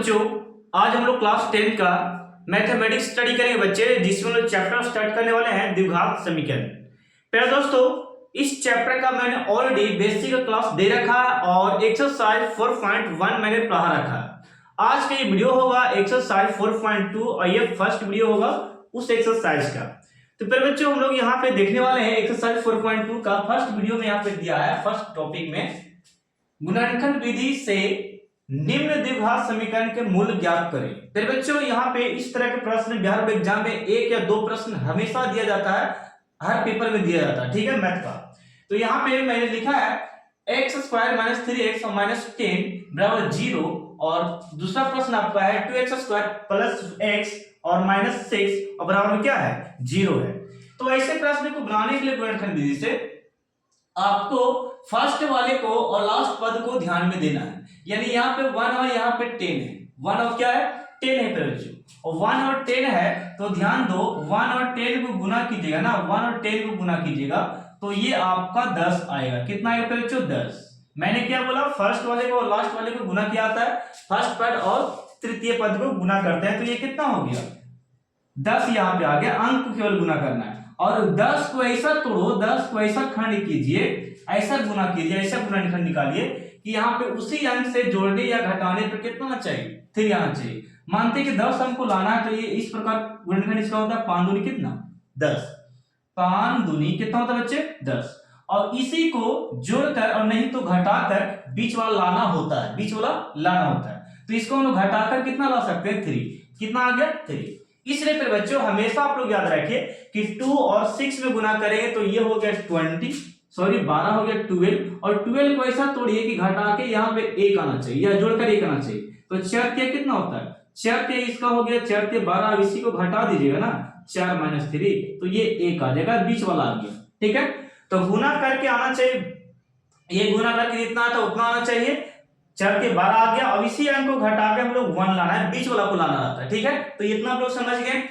बच्चों, आज हम लोग क्लास 10 का मैथमेटिक्स स्टडी करेंगे बच्चे, जिसमें हम लोग चैप्टर स्टार्ट करने वाले हैं द्विघात समीकरण। पहले दोस्तों, इस चैप्टर का मैंने ऑलरेडी बेसिक क्लास दे रखा है और एक्सरसाइज 4.1 मैंने पढ़ा रखा है। आज का ये वीडियो होगा एक्सरसाइज 4.2 और ये फर्स्ट वीडियो होगा उस एक्सरसाइज का। तो पहले बच्चों, हम लोग यहाँ पे देखने वाले हैं एक्सरसाइज 4.2 का फर्स्ट वीडियो में यहाँ पे दिया है फर्स्ट टॉपिक में गुणनखंड विधि से निम्न द्विघात समीकरण के मूल ज्ञात करें। फिर बच्चों, यहाँ पे इस तरह के प्रश्न बिहार बोर्ड एग्जाम में एक या दो प्रश्न हमेशा दिया जाता है, हर पेपर में दिया जाता है, ठीक है, मैथ का। तो यहाँ पे मैंने लिखा है x² - 3x और -10 बराबर 0 और दूसरा प्रश्न आपका है 2x² + x और -6 और बराबर में क्या है 0 है। तो ऐसे प्रश्न को बनाने के लिए गुणनखंड विधि से आपको फर्स्ट वाले को और लास्ट पद को ध्यान में देना है। यानी यहाँ पे 1 और यहाँ पे 10 है, 1 और क्या है 10 है बच्चों, और 1 और 10 है तो ध्यान दो 1 और 10 को गुना कीजिएगा ना, 1 और 10 को गुना कीजिएगा तो ये आपका 10 आएगा। कितना आएगा बच्चों 10। मैंने क्या बोला, फर्स्ट वाले को और लास्ट वाले को गुना किया आता है, फर्स्ट पद और तृतीय पद को गुना करते हैं, तो ये कितना हो गया 10 यहाँ पे आ गया। अंक को केवल गुना करना है और 10 को ऐसा तोड़ो, 10 को ऐसा खंड कीजिए, ऐसा गुना कीजिए, ऐसा गुणनखंड निकालिए कि यहाँ पे उसी अंक से जोड़ने या घटाने पर कितना आना चाहिए 3 आना चाहिए। मानते कि 10 अंक को लाना है तो ये इस प्रकार गुणनखंड इसका होता है 5 दूनी कितना 10, 5 दूनी कितना होता है बच्चे 10, और इसी को जोड़कर और नहीं तो घटाकर बीच वाला लाना होता है, बीच वाला लाना होता है। तो इसको हम लोग घटाकर कितना ला सकते हैं 3, कितना आ गया 3। इसलिए फिर बच्चों हमेशा आप लोग याद रखिए कि 2 और 6 में गुना करेंगे तो ये हो गया 12 हो गया 12, और 12 को ऐसा तोड़िए कि घटा के यहाँ पे 1 आना चाहिए या जोड़कर 1 आना चाहिए। तो 4 कितना होता है 4 इसका हो गया 4 12, अब इसी को घटा दीजिएगा ना 4 - 3 तो ये 1 आ जाएगा, बीच वाला आ गया, ठीक है। तो गुना करके आना चाहिए, ये गुना करके जितना आता उतना आना चाहिए, 4 12 आ गया। अब इसी अंक को घटा के हम लोग 1 लाना है, बीच वाला को लाना रहता है, ठीक है। तो इतना आप लोग समझ गए।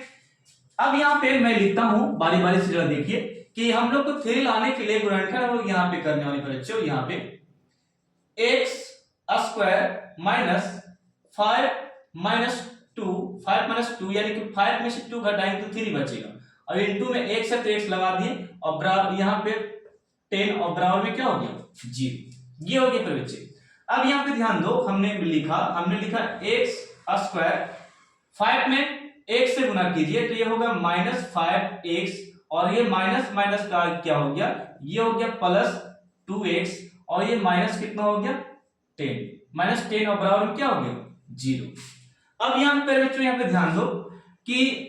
अब यहाँ पे मैं लिखता हूं बारी बारी से, देखिए कि हम लोग को 3 लाने के लिए गुणनखंड हम लोग यहाँ पे करने वाले बच्चों, यहाँ पे x² - 5 - 2 यानी कि 5 में से 2 घटाएंगे तो 3 बचेगा, और इनटू में x है तो x लगा दिए और बराबर यहाँ पे 10 और बराबर में क्या हो गया 0, ये हो गया बच्चे। अब यहाँ पे ध्यान दो, हमने लिखा x² 5 में x से गुना कीजिए तो ये होगा -5x, और ये माइनस माइनस का क्या हो गया, ये हो गया +2x, और ये माइनस कितना हो गया 10 और बराबर में क्या हो गया 0। अब यहाँ पे बच्चों यहाँ पे ध्यान दो कि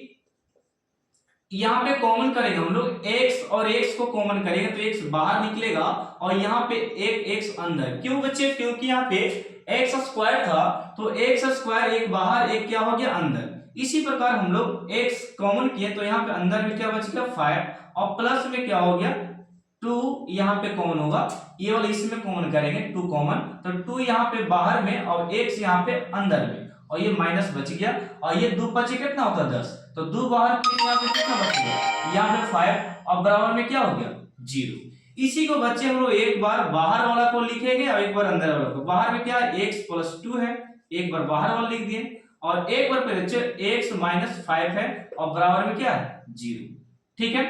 यहाँ पे कॉमन करेंगे हम लोग x और x को कॉमन करेंगे तो x बाहर निकलेगा और यहाँ पे एक x अंदर। क्यों बच्चे, क्योंकि यहाँ पे x² था तो x² एक बाहर एक क्या हो गया अंदर। इसी प्रकार हम लोग x कॉमन किए तो यहाँ पे अंदर में क्या बच गया 5 और प्लस में क्या हो गया 2, यहाँ पे कॉमन होगा, ये वाला इसमें कॉमन करेंगे 2 कॉमन, तो 2 यहाँ पे बाहर में और x यहाँ पे अंदर में, और ये माइनस बच गया, और ये 2 बचे कितना होता है 10, तो 2 बाहर यहाँ पे कितना बच गया यहाँ पे 5 और बराबर में क्या हो गया 0। इसी को बच्चे हम लोग एक बार बाहर वाला को लिखेंगे और एक बार अंदर वाला को। बाहर में क्या x + 2 है, एक बार बाहर वाला लिख दिए, और एक बार पे बच्चे x - 5 है और बराबर में क्या है 0, ठीक है।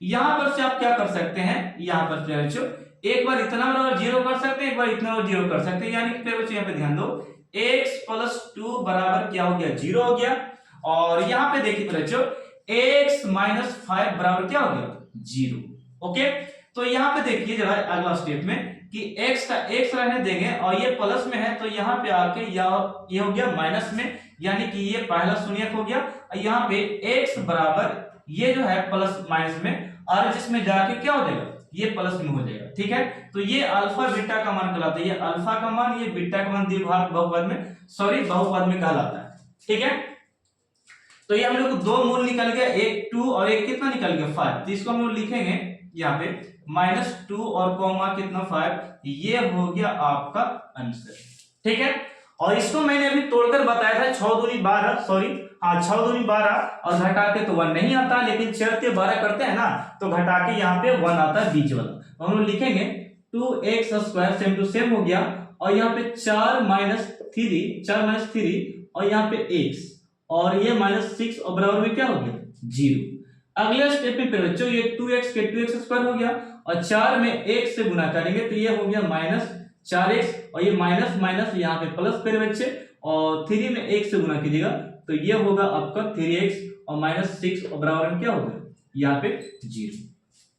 यहां पर से आप क्या कर सकते हैं, यहां पर बच्चों एक बार इतना बराबर 0 कर सकते हैं, एक बार इतना 0 कर सकते हैं, यानी कि बच्चों यहाँ पे ध्यान दो x + 2 बराबर क्या हो गया 0 हो गया, और यहाँ पे देखिए बच्चों x - 5 बराबर क्या हो गया 0, ओके। तो यहाँ पे देखिए जरा अगला स्टेप में कि x का x रहने देंगे और ये प्लस में है तो यहाँ पे आके ये हो गया माइनस में, यानी कि ये पहला शून्यक हो गया, और यहाँ पे x बराबर ये जो है प्लस माइनस में, और जिसमें जाके क्या हो जाएगा ये प्लस में हो जाएगा, ठीक है। तो ये अल्फा बीटा का मान कहलाता है, ये अल्फा का मान, ये बीटा का मान द्विघात बहुपद में कहलाता है, ठीक है। तो ये हम लोग को 2 मूल निकल गया, एक 2 और एक कितना निकल गया 5, तो इसको हम लोग लिखेंगे यहाँ पे -2 और कॉमा कितना 5, ये हो गया आपका आंसर, ठीक है। और इसको मैंने अभी तोड़कर बताया था 6 दूनी 12, सॉरी हाँ 6 दूनी 12 और घटा के तो 1 नहीं आता, लेकिन 4 से 12 करते हैं ना तो घटा के यहाँ पे 1 आता है बीच वाला, तो हम लोग लिखेंगे 2x² सेम टू सेम हो गया, और यहाँ पे 4 - 3 और यहाँ पे x और ये -6 और बराबर में क्या हो गया 0। अगले स्टेप में फिर बच्चों ये 2x के 2x स्क्वायर हो गया और 4 में 1 से गुना करेंगे तो ये हो गया -4x और ये माइनस माइनस यहाँ पे प्लस फिर बच्चे और 3 में 1 से गुना कीजिएगा तो ये होगा आपका 3x और -6 और बराबर में क्या होगा यहाँ पे 0।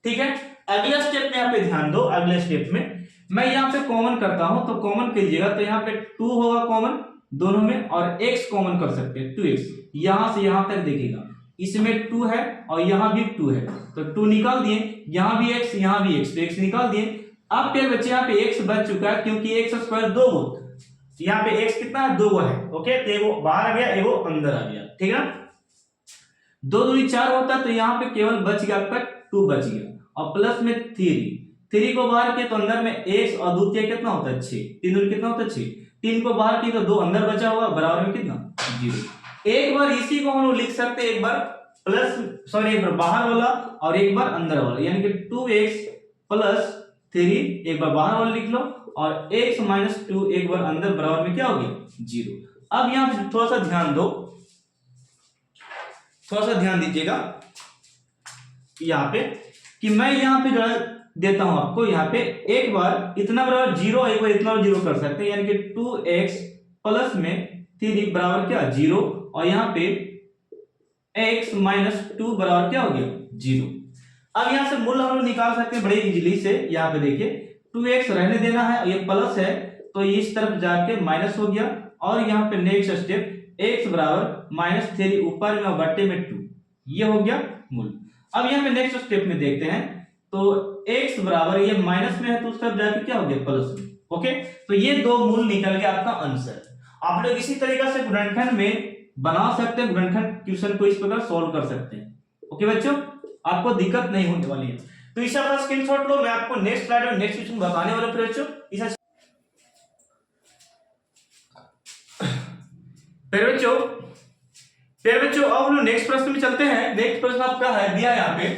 ठीक है, अगले स्टेप में यहाँ पे ध्यान दो। अगले स्टेप में मैं यहाँ पे कॉमन करता हूं तो कॉमन कीजिएगा तो यहाँ पे 2 होगा कॉमन दोनों में और x कॉमन कर सकते हैं 2x यहां से यहां तक देखिएगा इसमें 2 है और यहाँ भी 2 है तो 2 निकाल दिए, यहाँ भी x यहाँ भी x तो x निकाल दिए। अब फिर बच्चे यहाँ पे x बच चुका है क्योंकि x स्क्वायर 2 गो यहाँ पे x कितना है 2 गो है। ओके, तो एगो बाहर आ गया एगो अंदर आ गया। ठीक है, 2 दूनी 4 होता तो यहाँ पे केवल बच गया आपका 2 बच गया और प्लस में 3 को बाहर किया तो अंदर में x और दूसरे कितना होता है 6, 3 दूनी कितना होता है 6, 3 को बाहर किया तो 2 अंदर बचा हुआ बराबर में कितना 0। एक बार इसी को हम लोग लिख सकते हैं, एक बार एक बार बाहर वाला और एक बार अंदर वाला, यानी कि 2x प्लस 3 एक बार बाहर वाला लिख लो और x माइनस 2 एक बार अंदर बराबर में क्या हो गया 0। अब यहाँ थोड़ा सा ध्यान दो, थोड़ा सा ध्यान दीजिएगा यहाँ पे कि मैं यहाँ पे जो देता हूं आपको यहाँ पे एक बार इतना बराबर 0 एक बार इतना 0 कर सकते हैं, यानी कि 2x प्लस में 3 बराबर क्या 0 और यहाँ पे x माइनस 2 बराबर क्या हो गया 0। अब यहाँ से मूल हम लोग निकाल सकते हैं बड़े इजीली से। यहाँ पे देखिए 2x रहने देना है, ये प्लस है तो इस तरफ जाके माइनस हो गया और यहाँ पे नेक्स्ट स्टेप x बराबर -3 ऊपर में और बट्टे में 2 ये हो गया मूल। अब यहाँ पे नेक्स्ट स्टेप में देखते हैं तो x बराबर ये माइनस में है तो उस तरफ जाके क्या हो गया प्लस में। ओके, तो ये दो मूल निकल गया आपका आंसर। आप लोग इसी तरीका से गुणनखंड में बना सकते हैं, गुणनखंड क्वेश्चन को इस प्रकार सॉल्व कर सकते हैं। ओके बच्चों, आपको दिक्कत नहीं होने वाली है। तो इस अपना स्क्रीनशॉट लो, मैं आपको नेक्स्ट स्लाइड और नेक्स्ट क्वेश्चन बताने वाला हूं बच्चों। फिर बच्चों अब हम लोग नेक्स्ट प्रश्न में चलते हैं। नेक्स्ट प्रश्न आपका है दिया यहाँ पे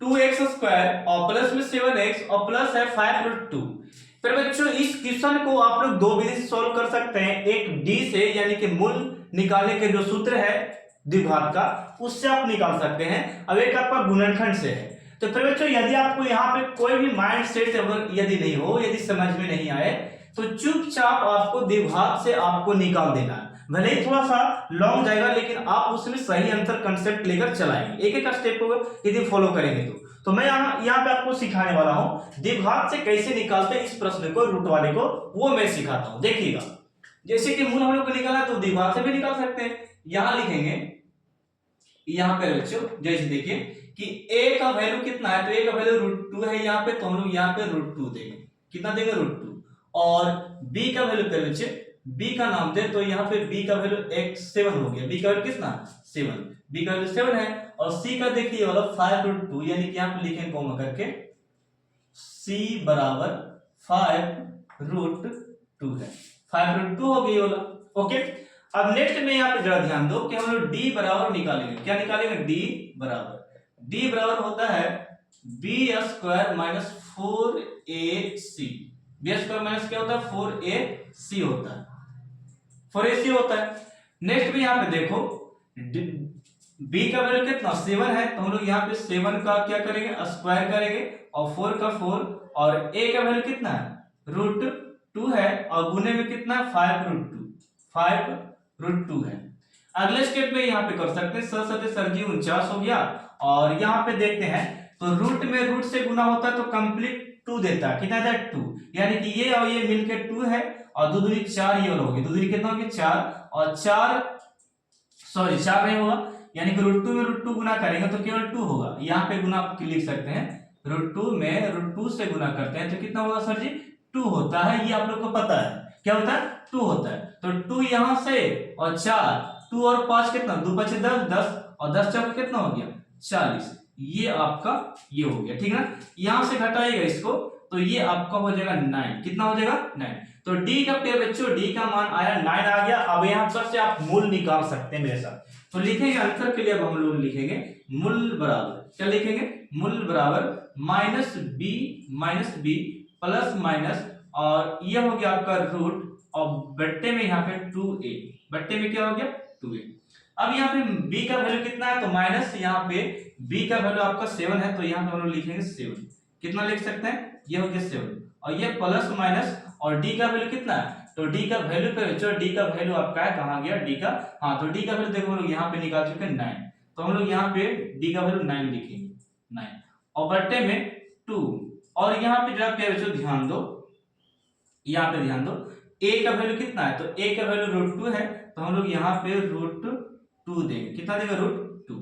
2x स्क्वायर और प्लस में 7x और प्लस है 5√2। फिर बच्चों इस क्वेश्चन को आप लोग दो विधि से सॉल्व कर सकते हैं, एक डी से यानी कि मूल निकालने के जो सूत्र है द्विघात का उससे आप निकाल सकते हैं, अब एक आपका गुणनखंड से है। तो फिर बच्चों यदि आपको यहाँ पे कोई भी माइंड सेट यदि नहीं हो, यदि समझ में नहीं आए तो चुपचाप आपको द्विघात से आपको निकाल देना है। भले ही थोड़ा सा लॉन्ग जाएगा लेकिन आप उसमें सही आंसर कंसेप्ट लेकर चलाएंगे, एक एक स्टेप को यदि फॉलो करेंगे तो मैं यहाँ पे आपको सिखाने वाला हूं द्विघात से कैसे निकालते हैं इस प्रश्न को, रूट वाले को, वो मैं सिखाता हूं। देखिएगा जैसे कि मूल हम लोग को निकाला तो द्विघात से भी निकाल सकते हैं। यहां लिखेंगे यहाँ पे बच्चों जैसे देखिए कि a का वैल्यू कितना है तो a का वैल्यू √2 है यहाँ पे, तो हम लोग यहाँ पे √2 देंगे, कितना देंगे √2। और b का वैल्यू कर बच्चे b का नाम दे तो यहाँ पे b का वैल्यू 7 हो गया, b का वैल्यू कितना 7, b का वैल्यू 7 है। और c का देखिए वाला 5√2 यानी कि यहाँ पे लिखेंगे कॉमा करके c बराबर 5√2 है, 5√2 हो गई वाला। ओके, अब नेक्स्ट में यहाँ पे जरा ध्यान दो कि हम लोग d बराबर निकालेंगे, क्या निकालेंगे d बराबर होता है b² minus 4ac, b² minus क्या होता है 4ac होता है, 4ac होता है। नेक्स्ट में यहाँ पे देखो b का वैल्यू कितना 7 है तो हम लोग यहाँ पे 7 का क्या करेंगे स्क्वायर करेंगे और 4 का 4 और a का वैल्यू कितना है √2 है और गुने में कितना है 5√2 है। अगले स्टेप में यहाँ पे कर सकते हैं सर जी 49 हो गया और यहाँ पे देखते हैं तो रूट में रूट से गुना होता है तो कंप्लीट 2 देता है, कितना देता है 2, यानी कि ये और ये मिलके 2 है और 2 दूनी 4 ये और होगी, 2 दूनी कितना होगी 4 और 4 नहीं होगा, यानी कि √2 में √2 गुना करेंगे तो केवल 2 होगा। यहाँ पे गुना आप लिख सकते हैं √2 में √2 से गुना करते हैं तो कितना होगा सर जी 2 होता है, ये आप लोग को पता है क्या होता है 2 होता है। तो 2 यहां से और 4 2 और 5 कितना 2 5 10 और 10 4 कितना हो गया 40, ये आपका ये हो गया। ठीक है, यहां से घटाइएगा इसको तो ये आपका हो जाएगा 9, कितना हो जाएगा 9। तो d का पे बच्चों d का मान आया 9 आ गया। अब यहां पर से आप मूल निकाल सकते हैं मेरे साथ, तो लिखेंगे आंसर के लिए अब हम लोग लिखेंगे मूल बराबर क्या लिखेंगे मूल बराबर -b प्लस माइनस और ये हो गया आपका रूट और बट्टे में यहाँ पे 2a बट्टे में क्या हो गया 2a। अब यहाँ पे b का वैल्यू कितना है, तो माइनस यहाँ पे b का वैल्यू आपका 7 है, तो यहाँ पे हम लोग लिखेंगे 7। कितना लिख सकते हैं, ये हो गया 7, और ये प्लस माइनस, और d का वैल्यू कितना है, तो d का वैल्यू पे बच्चों d का वैल्यू आपका है कहाँ गया d का, हाँ तो d का वैल्यू देखो हम लोग यहाँ पे निकाल चुके हैं 9, तो हम लोग यहाँ पे d का वैल्यू 9 लिखेंगे 9, और बट्टे में 2, और यहाँ पे जरा प्यारे बच्चों ध्यान दो, यहाँ पे ध्यान दो a का वैल्यू कितना है, तो a का वैल्यू √2 है, तो हम लोग यहाँ पे √2 देंगे, कितना देंगे √2।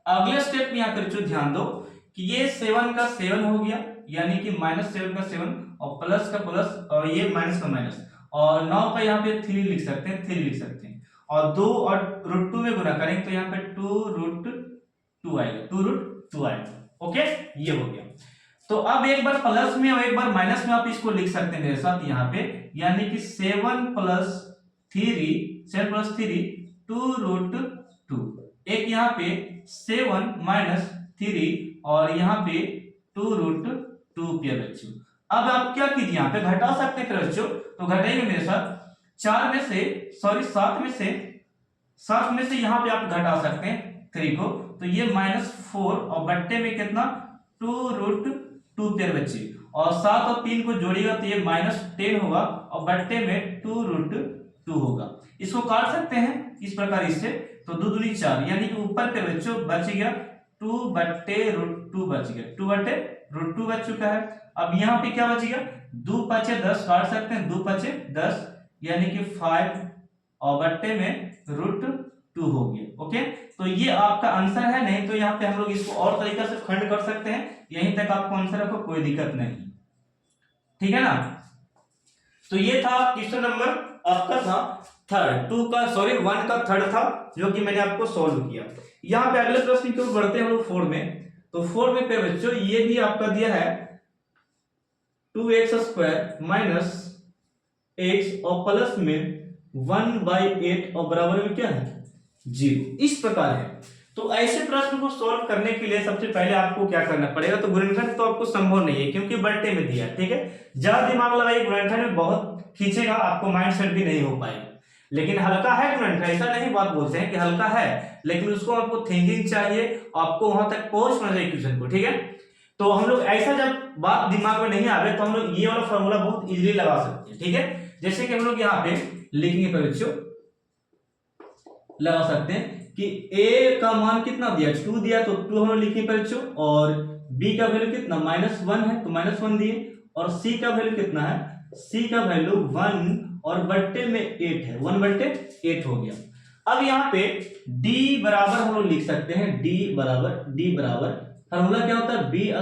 अगले स्टेप में यहाँ पे बच्चों ध्यान दो कि ये 7 का 7 हो गया, यानी कि -7 का 7, और प्लस का प्लस, और ये माइनस का माइनस, और 9 का यहाँ पे 3 लिख सकते हैं, 3 लिख सकते हैं, और 2 और √2 में गुना करेंगे तो यहाँ पे 2√2 आएगा, 2√2 आएगा। ओके, ये हो गया। तो अब एक बार प्लस में और एक बार माइनस में आप इसको लिख सकते हैं मेरे साथ यहाँ पे, यानी कि 7 + 3 2√2, एक यहाँ पे 7 - 3 और यहाँ पे 2√2 पे बच्चों। अब आप क्या कीजिए, यहाँ पे घटा सकते हैं बच्चों, तो घटाइए मेरे साथ 7 में से यहाँ पे आप घटा सकते हैं 3 को, तो ये -4, और बट्टे में कितना 2√2 पे बच्चे, और 7 और 3 को जोड़िएगा तो ये -10 होगा, और बट्टे में 2√2 होगा। इसको काट सकते हैं इस प्रकार इससे, तो 2 दूनी 4, यानी कि ऊपर पे बच्चों बच गया 2/√2 बच गया, 2/√2 बच चुका है। अब यहाँ पे क्या बच गया, 2 × 5 = 10, काट सकते हैं 2 × 5 = 10, यानी कि 5, और बट्टे में √2 हो गया। ओके, तो ये आपका आंसर है, नहीं तो यहाँ पे हम लोग इसको और तरीका से खंड कर सकते हैं, यहीं तक आपको आंसर रखो, कोई दिक्कत नहीं, ठीक है ना। तो ये था क्वेश्चन नंबर आपका था 1 का थर्ड था, जो कि मैंने आपको सॉल्व किया। यहाँ पे अगले प्रश्न की ओर बढ़ते हैं हम लोग 4 में। तो 4 में पे बच्चों ये भी आपका दिया है 2x² - x और प्लस में 1/8 और बराबर में क्या है 0, इस प्रकार है। तो ऐसे प्रश्न को सॉल्व करने के लिए सबसे पहले आपको क्या करना पड़ेगा, तो गुणनखंड तो आपको संभव नहीं है क्योंकि बट्टे में दिया है, ठीक है। ज्यादा दिमाग लगाइए, गुणनखंड में बहुत खींचेगा, आपको माइंड सेट भी नहीं हो पाएगा। लेकिन हल्का है गुणनखंड, ऐसा नहीं बात बोलते हैं कि हल्का है, लेकिन उसको आपको थिंकिंग चाहिए, आपको वहां तक पहुंचना चाहिए क्वेश्चन को, ठीक है। तो हम लोग ऐसा जब बात दिमाग में नहीं आवे तो हम लोग ये वाला फॉर्मूला बहुत इजीली लगा सकते हैं, ठीक है। जैसे कि हम लोग यहाँ पे लिखेंगे बच्चों, लगा सकते हैं कि a का मान कितना दिया 2 दिया, तो 2 हम लोग लिखेंगे बच्चों, और b का वैल्यू कितना -1 है, तो -1 दिए, और c का वैल्यू कितना है, c का वैल्यू 1 और बट्टे में 8 है, 1/8 हो गया। अब यहाँ पे d बराबर हम लोग लिख सकते हैं, d बराबर फॉर्मूला क्या होता है, b² -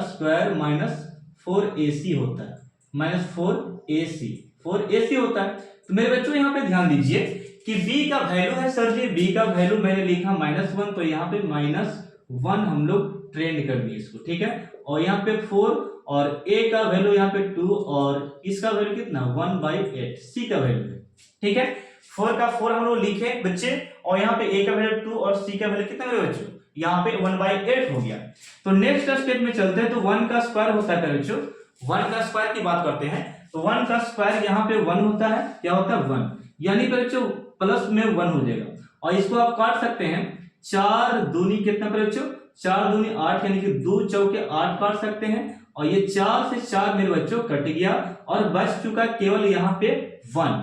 4ac होता है, -4ac होता है। तो मेरे बच्चों यहाँ पे ध्यान दीजिए कि b का वैल्यू है, सर जी b का वैल्यू मैंने लिखा -1, तो यहाँ पे -1 हम लोग ट्रेंड कर दिए इसको, ठीक है। और यहाँ पे 4, और a का वैल्यू यहाँ पे 2, और इसका वैल्यू कितना 1/8 c का वैल्यू है, ठीक है। 4 का 4 हम लोग लिखे बच्चे, और यहाँ पे a का वैल्यू 2 और c का वैल्यू कितना है बच्चों, यहाँ पे 1/8 हो गया। तो नेक्स्ट स्टेप में चलते हैं, तो 1 का स्क्वायर होता है बच्चों, 1 का स्क्वायर की बात करते हैं, तो 1 का स्क्वायर यहाँ पे 1 होता है, क्या होता है 1, यानी बच्चों प्लस में 1 हो जाएगा, और इसको आप काट सकते हैं, 4 दूनी कितना बच्चों 4 दूनी 8, यानी कि 2 चौके 8 काट सकते हैं, और ये 4 से 4 मेरे बच्चों कट गया, और बच चुका केवल यहाँ पे 1।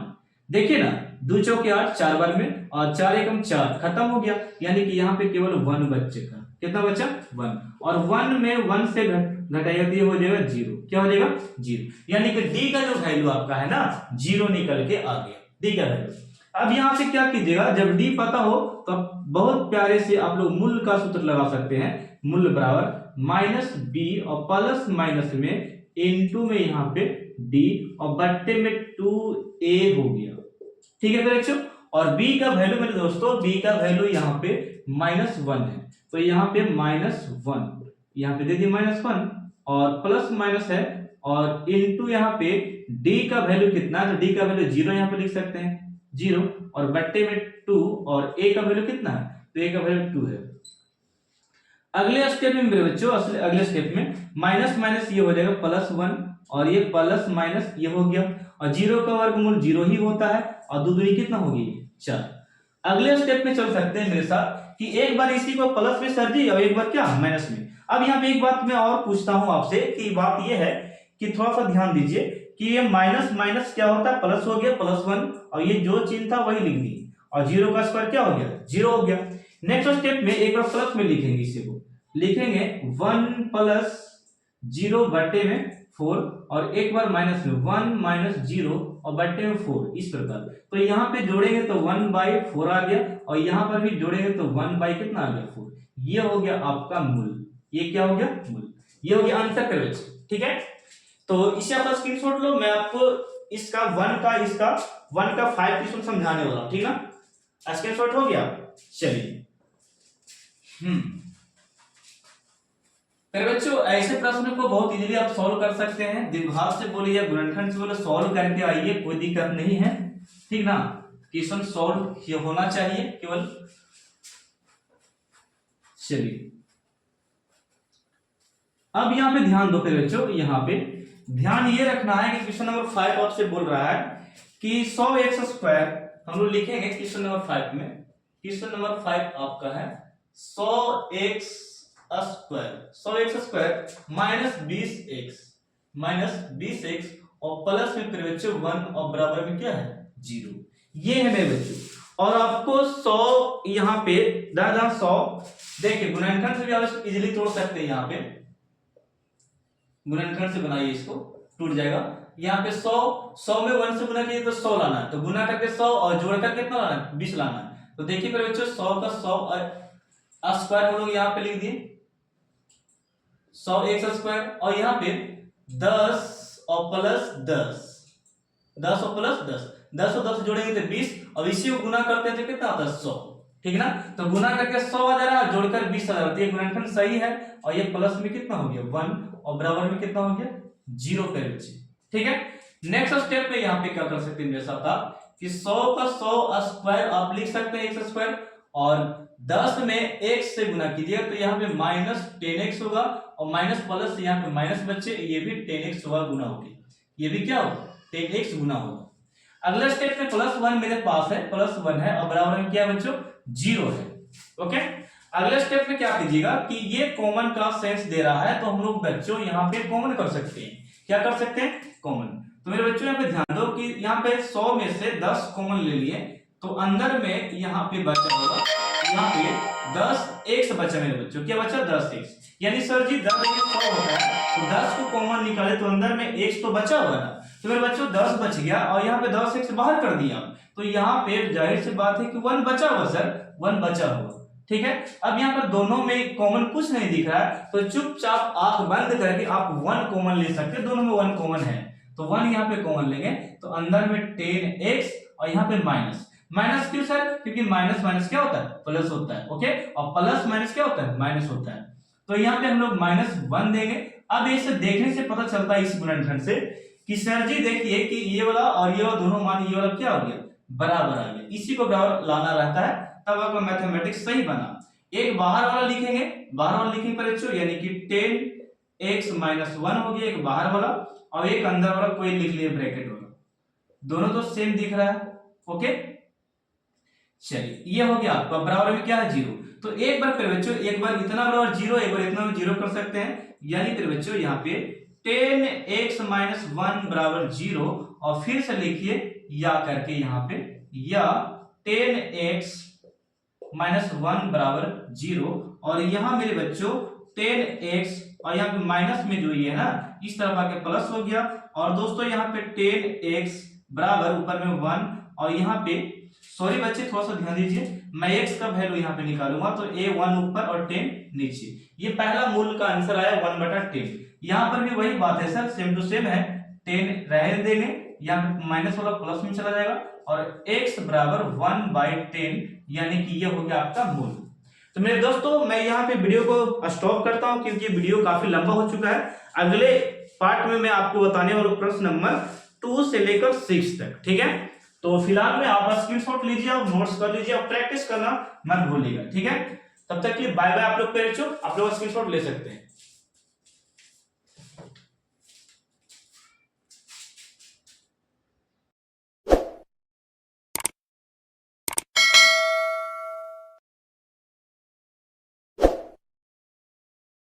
देखिए ना, 2 चौके 8 4 बार में, और 4 एकम 4 खत्म हो गया, यानी कि यहाँ पे केवल 1 बच चुका, कितना बचा 1, और 1 में 1 से घटाएगा तो ये हो जाएगा 0, क्या हो जाएगा 0, यानी कि d का जो वैल्यू आपका है ना 0 निकल के आ गया, d का वैल्यू। अब यहाँ से क्या कीजिएगा, जब d पता हो तो बहुत प्यारे से आप लोग मूल का सूत्र लगा सकते हैं, मूल बराबर -b और प्लस माइनस में इनटू में यहाँ पे d और बट्टे में 2a हो गया, ठीक है बच्चों। और b का वैल्यू मेरे दोस्तों, b का वैल्यू यहाँ पे -1 है, तो यहाँ पे -1 यहाँ पे दे दी -1, और प्लस माइनस है, और इनटू यहाँ पे d का वैल्यू कितना, तो d का वैल्यू 0 यहाँ पे लिख सकते हैं 0, और बट्टे में 2, और a का वैल्यू कितना है, तो a का वैल्यू 2 है। अगले स्टेप में मेरे बच्चों, अगले स्टेप में माइनस माइनस ये हो जाएगा +1, और ये प्लस माइनस ये हो गया, और 0 का वर्गमूल 0 ही होता है, और 2 दूनी कितना होगी 4। अगले स्टेप में चल सकते हैं मेरे साथ कि एक बार इसी को प्लस में सर जी और एक बार क्या माइनस में। अब यहाँ पे एक बात मैं और पूछता हूं आपसे कि बात ये है कि थोड़ा सा ध्यान दीजिए कि ये माइनस माइनस क्या होता है, प्लस हो गया, +1, और ये जो चिन्ह था वही लिख दी, और 0 का स्क्वायर क्या हो गया, 0 हो गया। नेक्स्ट स्टेप में एक बार प्लस में लिखेंगे, इसी को लिखेंगे 1 + 0 बटे में 4, और एक बार माइनस में 1 - 0 और बटे में 4, इस प्रकार। तो यहाँ पे जोड़ेंगे तो 1/4 आ गया, और यहाँ पर भी जोड़ेंगे तो 1 कितना आ गया, 4। ये हो गया आपका मूल, ये क्या हो गया, मूल, ये हो गया आंसर कर बच्चे, ठीक है। तो इसे आप स्क्रीनशॉट लो, मैं आपको इसका 1 का 5 क्वेश्चन समझाने वाला हूं, ठीक ना। स्क्रीनशॉट हो गया, चलिए। फिर बच्चों ऐसे प्रश्न को बहुत इजीली आप सॉल्व कर सकते हैं, द्विघात से बोले या गुणनखंड से बोले, सॉल्व करके आइए, कोई दिक्कत नहीं है, ठीक ना। क्वेश्चन सॉल्व होना चाहिए केवल। चलिए अब यहाँ पे ध्यान दो फिर बच्चों, यहाँ पे ध्यान ये रखना है कि क्वेश्चन नंबर 5 आपसे बोल रहा है कि 100x² हम लोग लिखेंगे क्वेश्चन नंबर 5 में। क्वेश्चन नंबर 5 आपका है 100x² -20x और प्लस में फिर बच्चों 1 और बराबर में क्या है, 0। ये है मेरे बच्चों। और आपको 100 यहाँ पे 100 देखिए गुणनखंड से भी आप इजीली तोड़ सकते हैं, यहाँ पे गुणनखंड से बनाइए, इसको टूट जाएगा। यहाँ पे 100 में 1 से गुना कीजिए तो 100 लाना है, तो गुना करके 100 और जोड़कर कितना लाना है, 20 लाना है। तो देखिए मेरे बच्चों 100 का 100 और स्क्वायर हम लोग यहाँ पे लिख दिए 100x², और यहाँ पे 10 और प्लस 10 और प्लस 10 और 10 जोड़ेंगे तो 20, और इसी को गुना करते हैं तो कितना आता है, 100, ठीक है ना। तो गुना करके 100 आ जा रहा है, जोड़कर 20 आ जा रहा है, ये गुणनखंड सही है। और ये प्लस में कितना हो गया, 1, और बराबर में कितना हो गया, 0 पे बच्चे, ठीक है। नेक्स्ट स्टेप में यहाँ पे क्या कर सकते हैं मेरे साथ आप कि 100 का 100 स्क्वायर आप लिख सकते हैं x², और 10 में x से गुना कीजिए तो यहाँ पे -10x होगा, और माइनस प्लस यहाँ पे माइनस बच्चे, ये भी 10x होगा, गुना होगी, ये भी क्या होगा, 10x गुना होगा। अगले स्टेप में +1 मेरे पास है, +1 है, और बराबर में क्या है बच्चों, 0 है, ओके। अगले स्टेप में क्या कीजिएगा कि ये कॉमन का सेंस दे रहा है, तो हम लोग बच्चों यहाँ पे कॉमन कर सकते हैं। क्या कर सकते हैं, कॉमन। तो मेरे बच्चों यहाँ पे ध्यान दो कि यहाँ पे 100 में से 10 कॉमन ले लिए, तो अंदर में यहाँ पे बचा होगा, यहाँ पे 10x बचा मेरे बच्चों, क्या बचा, 10x। यानी सर जी 10 100 होता है, तो 10 को कॉमन निकाले तो अंदर में x तो बचा होगा ना। तो मेरे बच्चों 10 बच गया, और यहाँ पे 10x बाहर कर दिया, तो यहाँ पे जाहिर सी बात है कि 1 बचा होगा सर, 1 बचा होगा, ठीक है। अब यहाँ पर दोनों में कॉमन कुछ नहीं दिख रहा है, तो चुपचाप आंख बंद करके आप 1 कॉमन ले सकते हैं, दोनों में 1 कॉमन है, तो 1 यहाँ पे कॉमन लेंगे, तो अंदर में 10x और यहाँ पे माइनस क्यों सर, क्योंकि माइनस माइनस क्या होता है, प्लस होता है, ओके, और प्लस माइनस क्या होता है, माइनस होता है। तो यहाँ पे हम लोग -1 देंगे। अब इसे देखने से पता चलता है इस गुणनखंड से कि सर जी देखिए कि ये वाला और ये वाला दोनों मान ये वाला क्या हो गया, बराबर आ गया। इसी को बराबर लाना रहता है, तब आपका मैथमेटिक्स सही बना। एक बाहर वाला लिखेंगे, बाहर वाला लिखेंगे बच्चों, यानी कि 10x - 1 हो गया एक बाहर वाला, और एक अंदर वाला कोई लिख लिए ब्रैकेट वाला, दोनों तो सेम दिख रहा है, ओके। चलिए ये हो गया आपका, बराबर में क्या है, 0। तो एक बार फिर बच्चों, एक बार इतना बराबर 0, एक बार इतना 0 कर सकते हैं, यानी फिर बच्चों यहाँ पे 10x - 1 बराबर 0, और फिर से लिखिए या करके यहाँ पे, या 10x - 1 बराबर 0, और यहाँ मेरे बच्चों 10x और यहाँ पे माइनस में जो ये है ना, इस तरफ आके प्लस हो गया, और दोस्तों यहाँ पे 10x बराबर ऊपर में 1, और यहाँ पे सॉरी बच्चे थोड़ा सा ध्यान दीजिए, मैं x का वैल्यू यहाँ पे निकालूंगा, तो a 1 ऊपर और 10 नीचे। ये पहला मूल का आंसर आया 1/10। यहाँ पर भी वही बात है सर, सेम टू सेम है, 10 रहने देंगे, यहाँ पे माइनस वाला प्लस में चला जाएगा, और x बराबर 1/10, यानी कि ये हो गया आपका मूल। तो मेरे दोस्तों मैं यहाँ पे वीडियो को स्टॉप करता हूँ, क्योंकि वीडियो काफी लंबा हो चुका है। अगले पार्ट में मैं आपको बताने वाला प्रश्न नंबर 2 से लेकर 6 तक, ठीक है। तो फिलहाल में आप स्क्रीनशॉट लीजिए, आप नोट्स कर लीजिए, आप प्रैक्टिस करना मत भूलिएगा, ठीक है। तब तक के लिए बाय बाय आप लोग, आप लोग स्क्रीनशॉट ले सकते हैं।